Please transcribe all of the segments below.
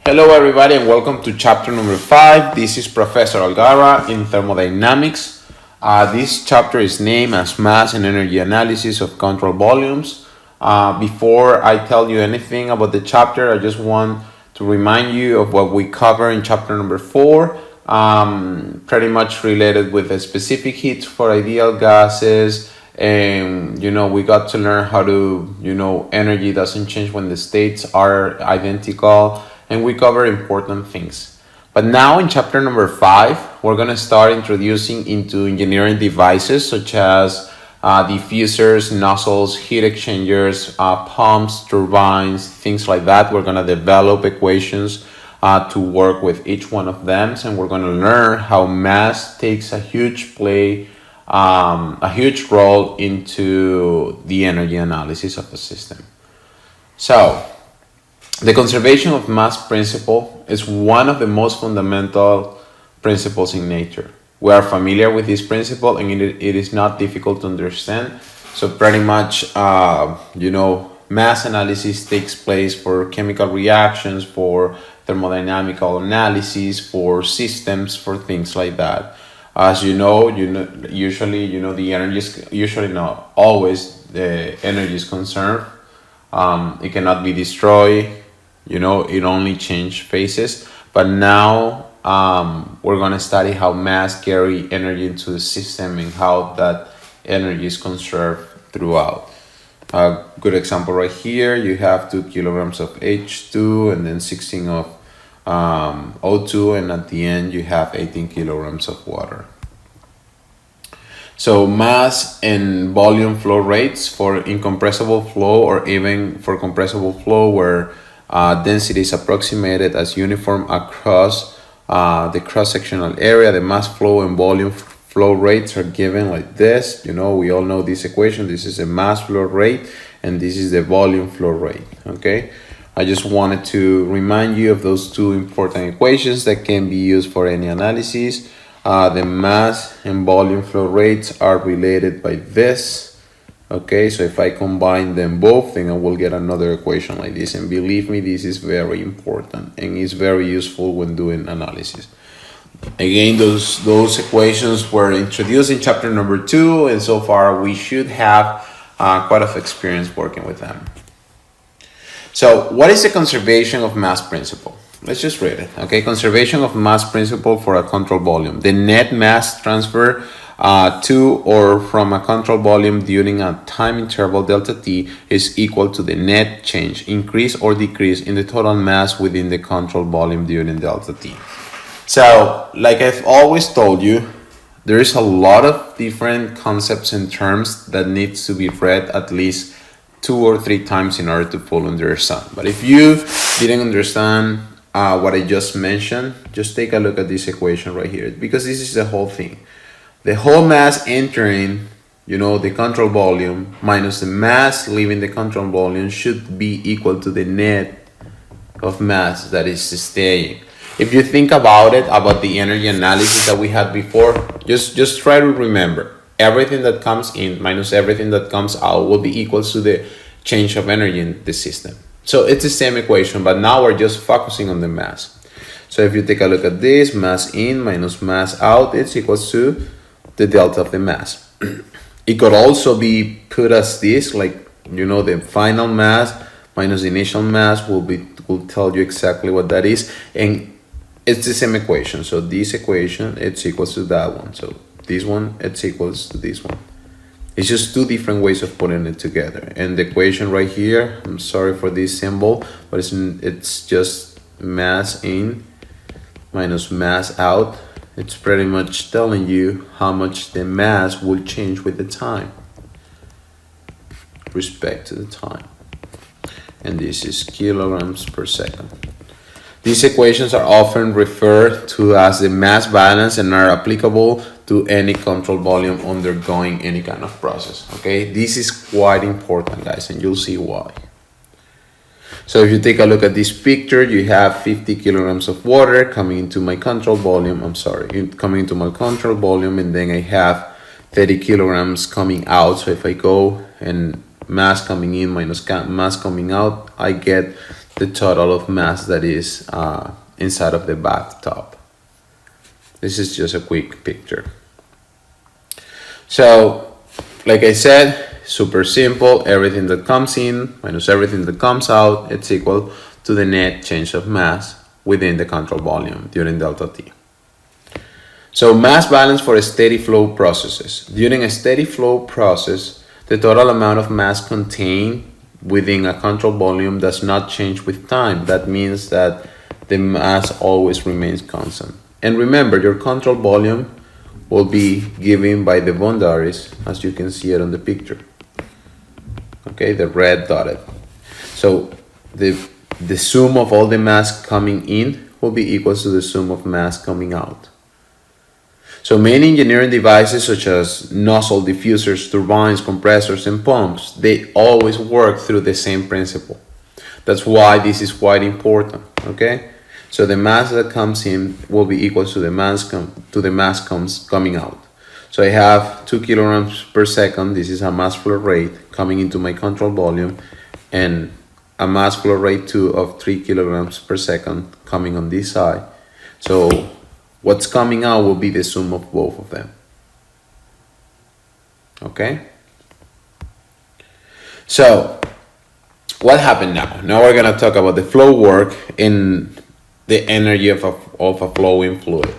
Hello, everybody, and welcome to chapter number 5. This is Professor Algarra in thermodynamics. This chapter is named as Mass and Energy Analysis of Control Volumes. Before I tell you anything about the chapter, I just want to remind you of what we cover in chapter number 4, pretty much related with the specific heat for ideal gases. And we got to learn how to energy doesn't change when the states are identical, and we cover important things. But now in chapter number 5, we're going to start introducing into engineering devices such as diffusers, nozzles, heat exchangers, pumps, turbines, things like that. We're going to develop equations to work with each one of them, and we're going to learn how mass takes a huge role into the energy analysis of the system. So, the conservation of mass principle is one of the most fundamental principles in nature. We are familiar with this principle, and it is not difficult to understand. So pretty much, mass analysis takes place for chemical reactions, for thermodynamical analysis, for systems, for things like that. As usually, the energy is usually not always the energy is conserved. It cannot be destroyed. It only changes phases. But now we're going to study how mass carry energy into the system and how that energy is conserved throughout. A good example right here, you have 2 kilograms of H2 and then 16 of O2, and at the end you have 18 kilograms of water. So mass and volume flow rates for incompressible flow, or even for compressible flow, where density is approximated as uniform across the cross-sectional area. The mass flow and volume flow rates are given like this. We all know this equation. This is a mass flow rate and this is the volume flow rate. Okay, I just wanted to remind you of those two important equations that can be used for any analysis. The mass and volume flow rates are related by this. Okay, so if I combine them both, then I will get another equation like this. And believe me, this is very important and is very useful when doing analysis. Again, those equations were introduced in chapter number 2, and so far we should have quite of experience working with them. So what is the conservation of mass principle? Let's just read it. Okay, conservation of mass principle for a control volume. The net mass transfer to or from a control volume during a time interval delta t is equal to the net change, increase or decrease, in the total mass within the control volume during delta t. So, like I've always told you, there is a lot of different concepts and terms that needs to be read at least 2 or 3 times in order to fully understand. But if you didn't understand what I just mentioned, just take a look at this equation right here, because this is the whole thing. The whole mass entering, the control volume minus the mass leaving the control volume should be equal to the net of mass that is staying. If you think about it, about the energy analysis that we had before, just try to remember everything that comes in minus everything that comes out will be equal to the change of energy in the system. So it's the same equation, but now we're just focusing on the mass. So if you take a look at this, mass in minus mass out, it's equals to the delta of the mass. It could also be put as this, like, the final mass minus the initial mass will tell you exactly what that is, and it's the same equation. So this equation, it's equals to that one. So this one, it's equals to this one. It's just 2 different ways of putting it together. And the equation right here, I'm sorry for this symbol, but it's just mass in minus mass out. It's pretty much telling you how much the mass will change with the time, respect to the time. And this is kilograms per second. These equations are often referred to as the mass balance and are applicable to any control volume undergoing any kind of process. Okay, this is quite important, guys, and you'll see why. So if you take a look at this picture, you have 50 kilograms of water coming into my control volume. Coming into my control volume, and then I have 30 kilograms coming out. So if I go and mass coming in minus mass coming out, I get the total of mass that is inside of the bathtub. This is just a quick picture. So, like I said, super simple. Everything that comes in minus everything that comes out, it's equal to the net change of mass within the control volume during delta T. So mass balance for steady flow processes. During a steady flow process, the total amount of mass contained within a control volume does not change with time. That means that the mass always remains constant. And remember, your control volume will be given by the boundaries, as you can see it on the picture. Okay, the red dotted. So the sum of all the mass coming in will be equal to the sum of mass coming out. So many engineering devices such as nozzle diffusers, turbines, compressors, and pumps, they always work through the same principle. That's why this is quite important, okay? So the mass that comes in will be equal to the mass coming out. So I have 2 kilograms per second. This is a mass flow rate coming into my control volume, and a mass flow rate 2 of 3 kilograms per second coming on this side. So what's coming out will be the sum of both of them. Okay? So, what happened now? Now we're gonna talk about the flow work and the energy of a flowing fluid.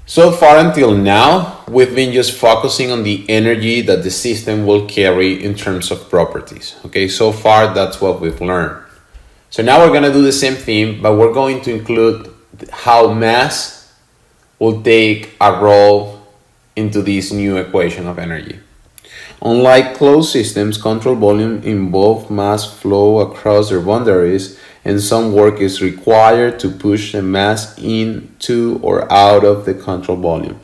So far until now, we've been just focusing on the energy that the system will carry in terms of properties. Okay, so far that's what we've learned. So now we're gonna do the same thing, but we're going to include how mass will take a role into this new equation of energy. Unlike closed systems, control volume involve mass flow across their boundaries, and some work is required to push the mass into or out of the control volume.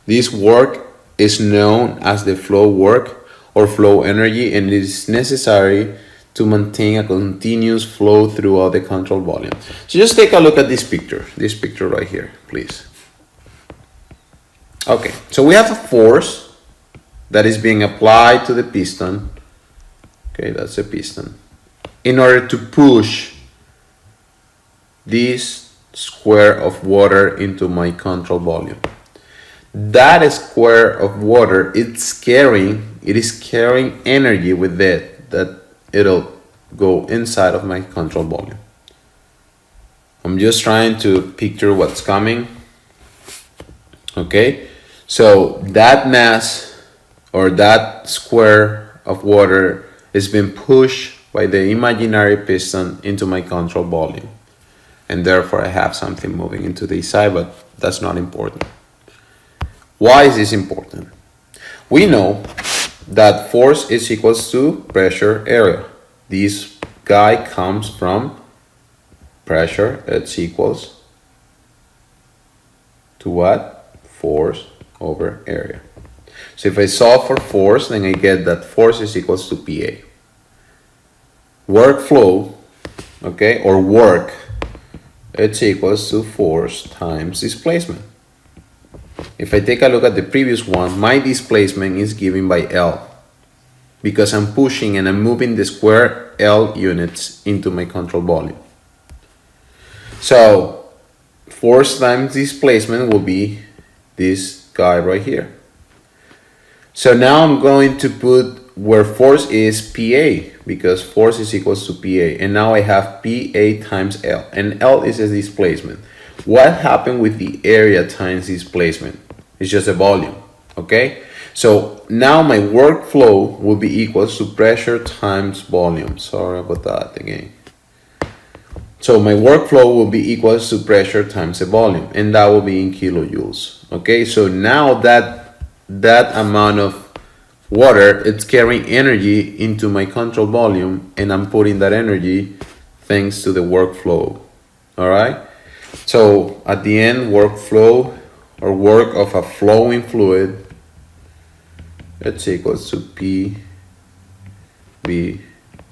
This work is known as the flow work or flow energy, and it is necessary to maintain a continuous flow throughout the control volume. So just take a look at this picture right here, please. Okay, so we have a force that is being applied to the piston. Okay, that's a piston. In order to push this square of water into my control volume. That square of water, it is carrying energy with it that it'll go inside of my control volume. I'm just trying to picture what's coming. Okay, so that mass or that square of water is being pushed by the imaginary piston into my control volume, and therefore I have something moving into the side, but that's not important. Why is this important? We know that force is equals to pressure area. This guy comes from pressure. It's equals to what? Force over area. So if I solve for force, then I get that force is equals to PA. Workflow, okay, or work, it's equals to force times displacement. If I take a look at the previous one, my displacement is given by L, because I'm pushing and I'm moving the square L units into my control volume. So force times displacement will be this guy right here. So now I'm going to put where force is PA, because force is equals to PA, and now I have PA times L, and L is a displacement. What happened with the area times displacement? It's just a volume, okay? So now my workflow will be equals to pressure times volume. Sorry about that again. So my workflow will be equals to pressure times the volume, and that will be in kilojoules, okay? So now that amount of water, it's carrying energy into my control volume, and I'm putting that energy thanks to the workflow, all right? So at the end, workflow or work of a flowing fluid, it's equals to PV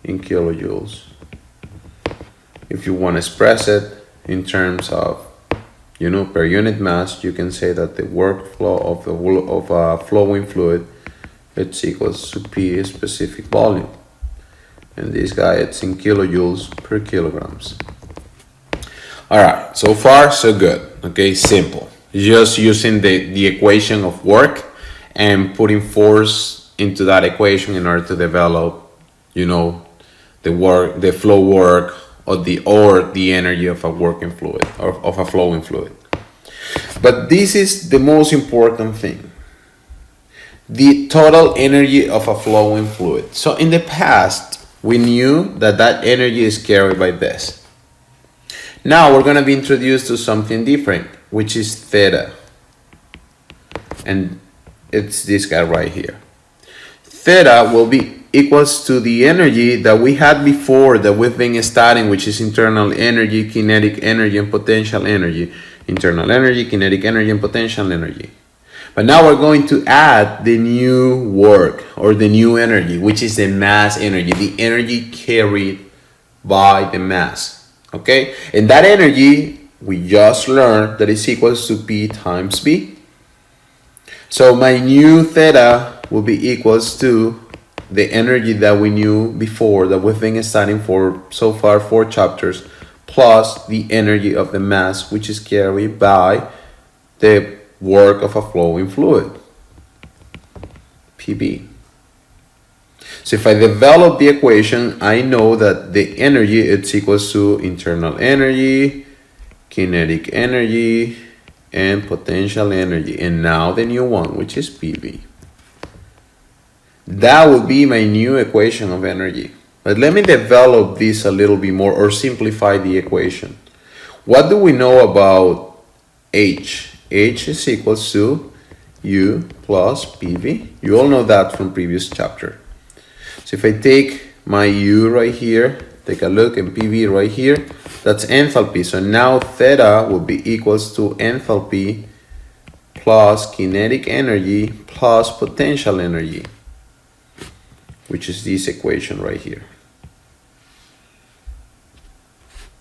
in kilojoules. If you want to express it in terms of, per unit mass, you can say that the workflow of a flowing fluid, it's equals to P specific volume. and this guy it's in kilojoules per kilograms. All right, so far so good. Okay, simple. Just using the equation of work and putting force into that equation in order to develop, the work, the flow work, or the energy of a working fluid or of a flowing fluid. But this is the most important thing: the total energy of a flowing fluid. So in the past, we knew that that energy is carried by this. Now we're going to be introduced to something different, which is theta. And it's this guy right here. Theta will be equals to the energy that we had before that we've been studying, which is internal energy, kinetic energy, and potential energy. Internal energy, kinetic energy, and potential energy. But now we're going to add the new work or the new energy, which is the mass energy, the energy carried by the mass. Okay? And that energy, we just learned that is equals to P times B. So my new theta will be equals to the energy that we knew before, that we've been studying for so far 4 chapters, plus the energy of the mass, which is carried by the work of a flowing fluid, PB. So if I develop the equation, I know that the energy it's equals to internal energy, kinetic energy, and potential energy. And now the new one, which is PB. That will be my new equation of energy. But let me develop this a little bit more, or simplify the equation. What do we know about H? H is equals to U plus PV. You all know that from previous chapter. So if I take my U right here, take a look, and PV right here, that's enthalpy. So now theta will be equals to enthalpy plus kinetic energy plus potential energy, which is this equation right here.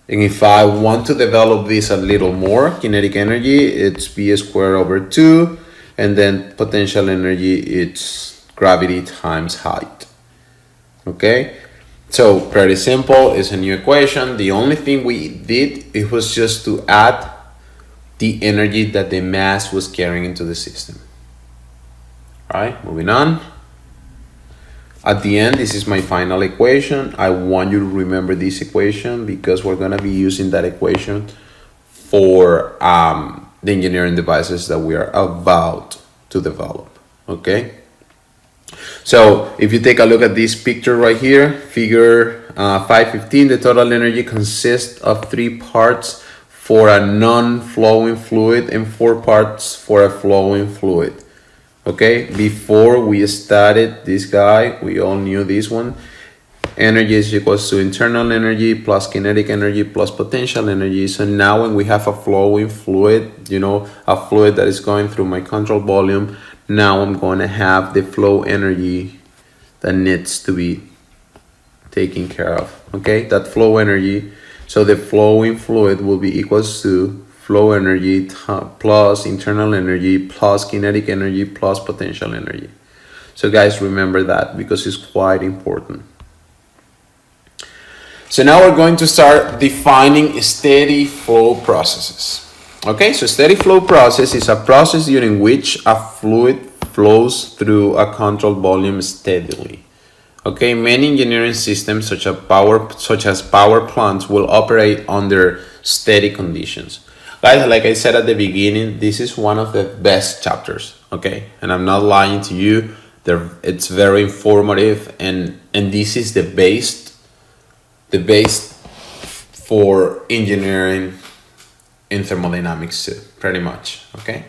And if I want to develop this a little more, kinetic energy, it's B squared over 2, and then potential energy, it's gravity times height. Okay, so pretty simple. It's a new equation. The only thing we did, it was just to add the energy that the mass was carrying into the system. All right, moving on. At the end, this is my final equation. I want you to remember this equation because we're going to be using that equation for the engineering devices that we are about to develop. Okay? So if you take a look at this picture right here, figure 515, the total energy consists of 3 parts for a non-flowing fluid and 4 parts for a flowing fluid. Okay, before we started this guy, we all knew this one. Energy is equals to internal energy plus kinetic energy plus potential energy. So now when we have a flowing fluid, a fluid that is going through my control volume, now I'm going to have the flow energy that needs to be taken care of. Okay, that flow energy. So the flowing fluid will be equals to flow energy plus internal energy plus kinetic energy plus potential energy. So guys, remember that because it's quite important. So now we're going to start defining steady flow processes. Okay, so steady flow process is a process during which a fluid flows through a controlled volume steadily. Okay, many engineering systems such as power plants will operate under steady conditions. Guys, like I said at the beginning, this is one of the best chapters, okay? And I'm not lying to you. It's very informative, and this is the base for engineering in thermodynamics too, pretty much, okay?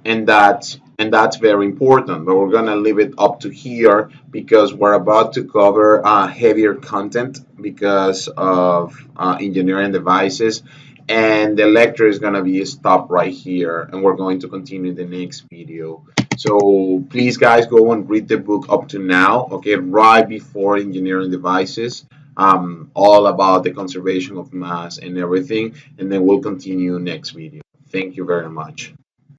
And that's very important, but we're gonna leave it up to here because we're about to cover heavier content because of engineering devices. And the lecture is going to be stopped right here, and we're going to continue in the next video. So please guys, go and read the book up to now, okay, right before engineering devices, all about the conservation of mass and everything, and then we'll continue next video. Thank you very much.